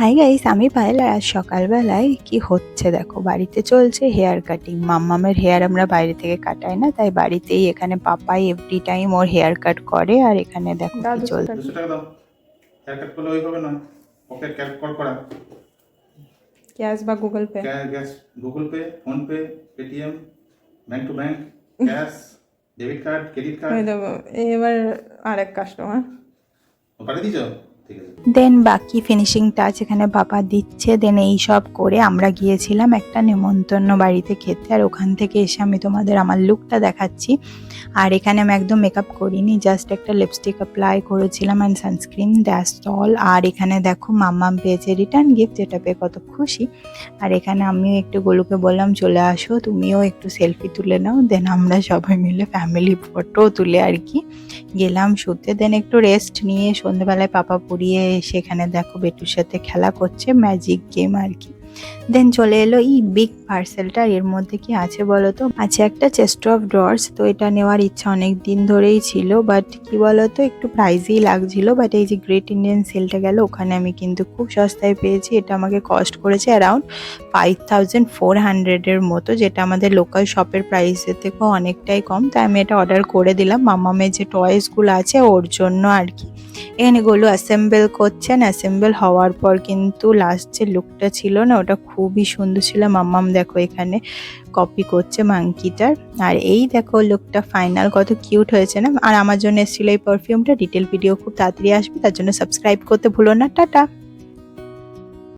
Hi guys, আমি পায়েল। আর আজ সকালবেলায় কি হচ্ছে দেখো, বাড়িতে চলছে হেয়ার কাটিং। মাম্মামের হেয়ার আমরা বাইরে থেকে কাটাই না, তাই বাড়িতেই এখানে পাপাই এভরি টাইম ওর হেয়ার কাট করে। আর এখানে দেখো কি চলছে। 200 টাকা দাও। হেয়ার কাট করলে ওইভাবে নয়, ওকে ক্যাশ কল করা। ক্যাশ বা Google pay? Cash, Google pay, phone pay, Paytm, bank to bank, cash, debit card, credit card. ওই দেবো। এবার আরেক কাস্টমার পাঠিয়ে দিয়েছো? ঠিক আছে। দেন বাকি ফিনিশিং টাচ এখানে পাপা দিচ্ছে। দেন এই সব করে আমরা গিয়েছিলাম একটা নেমন্তন্ন বাড়িতে খেতে। আর ওখান থেকে এসে আমি তোমাদের আমার লুকটা দেখাচ্ছি। আর এখানে আমি একদম মেকআপ করিনি, জাস্ট একটা লিপস্টিক অ্যাপ্লাই করেছিলাম অ্যান্ড সানস্ক্রিন, দ্যাটস অল। আর এখানে দেখো মাম্মাম পেয়েছে রিটার্ন গিফট, যেটা পেয়ে কত খুশি। আর এখানে আমিও একটু গোলুকে বললাম চলে আসো, তুমিও একটু সেলফি তুলে নাও। দেন আমরা সবাই মিলে ফ্যামিলি ফটো তুলে আর কি গেলাম শুতে। দেন একটু রেস্ট নিয়ে সন্ধ্যেবেলায় পাপা পড়িয়ে সেখানে দেখো বেটুর সাথে খেলা করছে, ম্যাজিক গেম আর কি। দেন চলে এলো এই বিগ পার্সেলটা। এর মধ্যে কি আছে বলো তো? আছে একটা চেস্ট অফ ড্রয়ার্স। তো এটা নেওয়ার ইচ্ছা অনেক দিন ধরেই ছিল, বাট কি বলো তো, একটু প্রাইজই লাগছিল। বাট এই যে গ্রেট ইন্ডিয়ান সেলটা গেল, ওখানে আমি কিন্তু খুব সস্তায় পেয়েছি। এটা আমাকে কস্ট করেছে অ্যারাউন্ড 5400 মতো, যেটা আমাদের লোকাল শপের প্রাইসের থেকেও অনেকটাই কম। তাই আমি এটা অর্ডার করে দিলাম মাম্মামের যে টয়েসগুলো আছে ওর জন্য আর কি। এখানে গোলু অ্যাসেম্বল করছেন। অ্যাসেম্বল হওয়ার পর কিন্তু লাস্ট যে লুকটা ছিল না, ওটা খুবই সুন্দর ছিল। মাম্মাম দেখো এখানে কপি করছে মাংকিটার। আর এই দেখো লুকটা ফাইনাল, কত কিউট হয়েছে না? আর আমার জন্য এসেছিল এই পারফিউমটা। ডিটেল ভিডিও খুব তাড়াতাড়ি আসবে, তার জন্য সাবস্ক্রাইব করতে ভুলো না। টাটা।